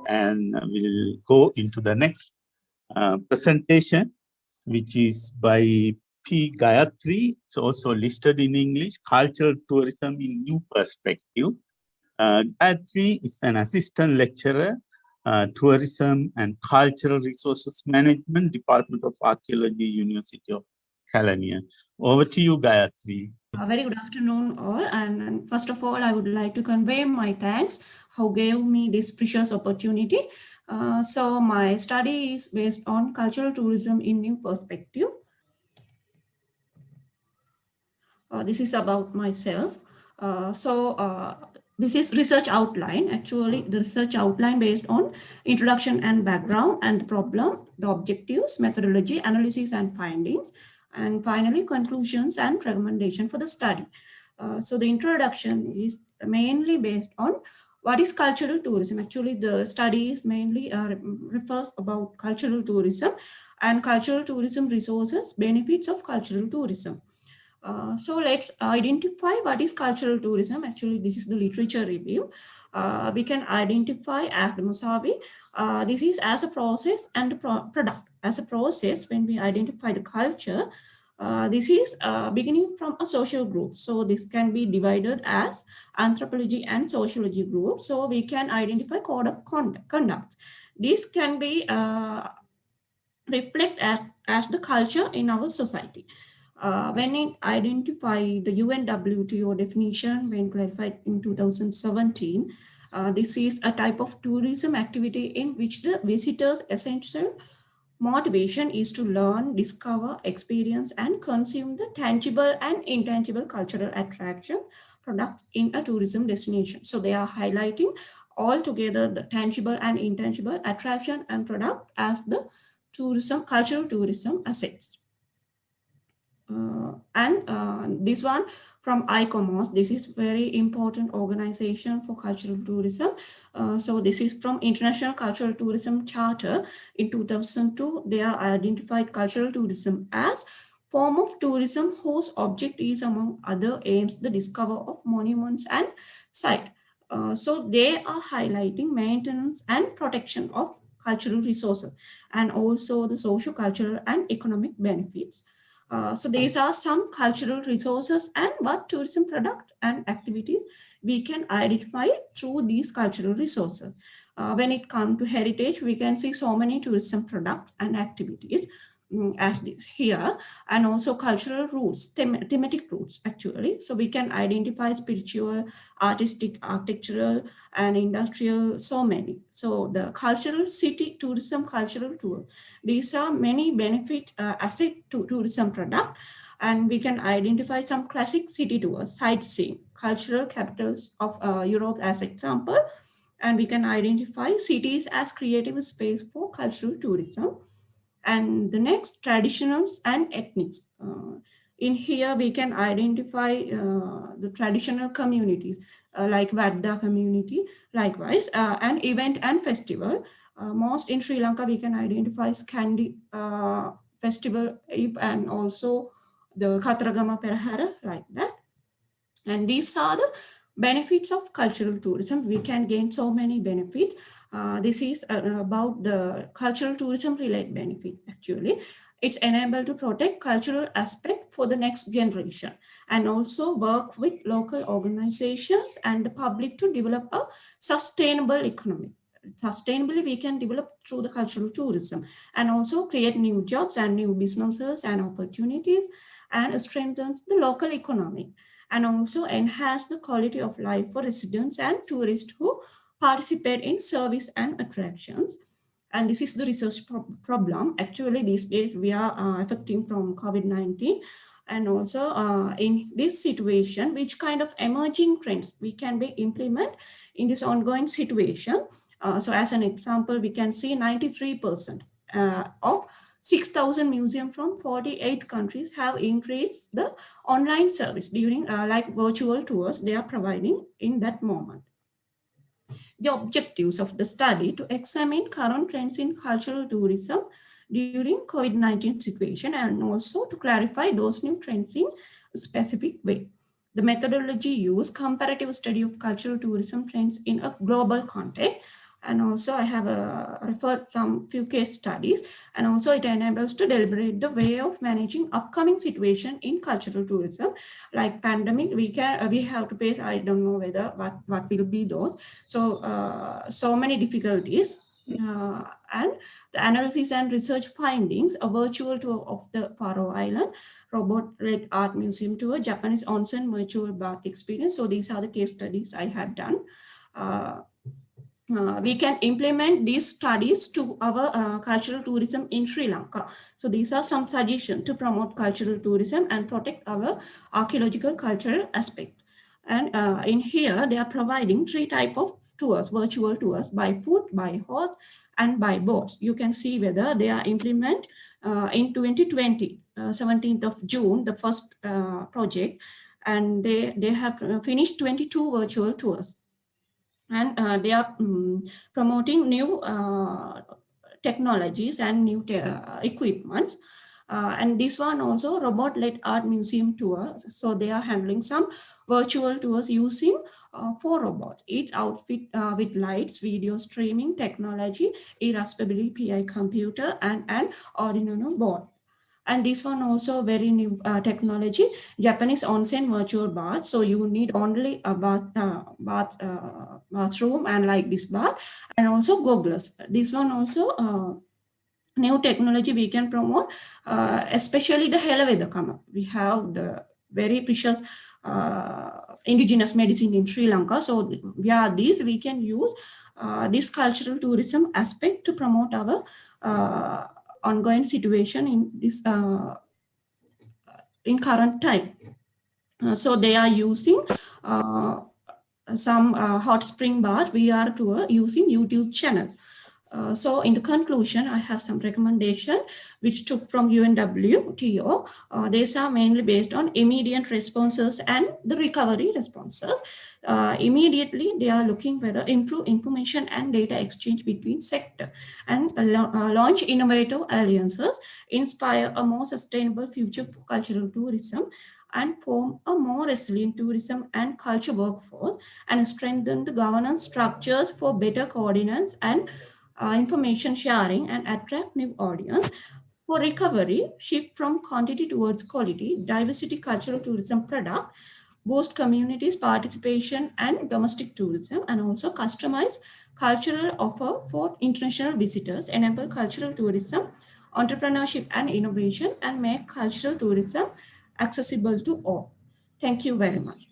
and we'll go into the next presentation, which is by P. Gayathri. It's also listed in English, Cultural Tourism in New Perspective. Gayathri is an assistant lecturer, Tourism and Cultural Resources Management, Department of Archaeology, University of Kelaniya. Over to you, Gayathri. A very good afternoon, all. And first of all, I would like to convey my thanks who gave me this precious opportunity. So my study is based on cultural tourism in new perspective. This is about myself. This is research outline. Actually, the research outline based on introduction and background and the problem, the objectives, methodology, analysis and findings, and finally conclusions and recommendation for the study. So the introduction is mainly based on what is cultural tourism. Actually, the study is mainly refers about cultural tourism and cultural tourism resources, benefits of cultural tourism. So let's identify what is cultural tourism. Actually, this is the literature review. We can identify as the Musawi. This is as a process and a product. As a process, when we identify the culture, this is beginning from a social group. So this can be divided as anthropology and sociology groups. So we can identify code of conduct. This can be reflect as the culture in our society. When it identified the UNWTO definition, when clarified in 2017, this is a type of tourism activity in which the visitor's essential motivation is to learn, discover, experience, and consume the tangible and intangible cultural attraction products in a tourism destination. So they are highlighting all together the tangible and intangible attraction and product as the tourism, cultural tourism assets. This one from ICOMOS, this is very important organization for cultural tourism. So this is from International Cultural Tourism Charter in 2002. They are identified cultural tourism as form of tourism whose object is, among other aims, the discovery of monuments and sites. So they are highlighting maintenance and protection of cultural resources and also the social, cultural, and economic benefits. So these are some cultural resources and what tourism product and activities we can identify through these cultural resources. When it comes to heritage, we can see so many tourism products and activities as this here, and also cultural roots, thematic roots actually. So we can identify spiritual, artistic, architectural, and industrial, so many. So the cultural city tourism, cultural tour, these are many benefit asset to tourism product, and we can identify some classic city tours, sightseeing, cultural capitals of Europe as example, and we can identify cities as creative space for cultural tourism. And the next, traditionals and ethnics. In here, we can identify the traditional communities like Varda community, likewise, an event and festival. Most in Sri Lanka, we can identify Skandi festival and also the Katragama Perahara, like that. And these are the benefits of cultural tourism. We can gain so many benefits. This is about the cultural tourism related benefit actually. It's enabled to protect cultural aspect for the next generation and also work with local organizations and the public to develop a sustainable economy. Sustainably, we can develop through the cultural tourism and also create new jobs and new businesses and opportunities and strengthens the local economy and also enhance the quality of life for residents and tourists who participate in service and attractions. And this is the research problem. Actually, these days we are affecting from COVID-19. And also in this situation, which kind of emerging trends we can be implement in this ongoing situation. So as an example, we can see 93% of 6,000 museums from 48 countries have increased the online service during like virtual tours they are providing in that moment. The objectives of the study to examine current trends in cultural tourism during COVID-19 situation and also to clarify those new trends in a specific way. The methodology used comparative study of cultural tourism trends in a global context. And also I have referred some few case studies, and also it enables to deliberate the way of managing upcoming situation in cultural tourism, like pandemic. We have to face, I don't know whether what will be those. So so many difficulties. And the analysis and research findings, a virtual tour of the Faroe Island, robot-led art museum tour, Japanese onsen virtual bath experience. So these are the case studies I have done. Uh, we can implement these studies to our cultural tourism in Sri Lanka. So these are some suggestions to promote cultural tourism and protect our archaeological cultural aspect. And in here, they are providing 3 types of tours, virtual tours, by foot, by horse, and by boats. You can see whether they are implement in 2020, 17th of June, the first project, and they have finished 22 virtual tours. And they are promoting new technologies and new equipment. And this one also robot-led art museum tour. So they are handling some virtual tours using 4 robots, each outfit with lights, video streaming technology, a Raspberry Pi computer, and an Arduino board. And this one also very new technology, Japanese onsen virtual bath. So you need only a bathroom and like this bath, and also goggles. This one also new technology we can promote, especially the Helavedakama. We have the very precious indigenous medicine in Sri Lanka. So via these we can use this cultural tourism aspect to promote our ongoing situation in this in current time. So they are using some hot spring bath VR tour using YouTube channel. So in the conclusion, I have some recommendation which took from UNWTO. These are mainly based on immediate responses and the recovery responses. Immediately, they are looking whether improve information and data exchange between sector, and launch innovative alliances, inspire a more sustainable future for cultural tourism, and form a more resilient tourism and culture workforce, and strengthen the governance structures for better coordinates and information sharing, and attract new audience. For recovery, shift from quantity towards quality, diversity cultural tourism product, boost communities participation and domestic tourism, and also customize cultural offer for international visitors, enable cultural tourism, entrepreneurship and innovation, and make cultural tourism accessible to all. Thank you very much.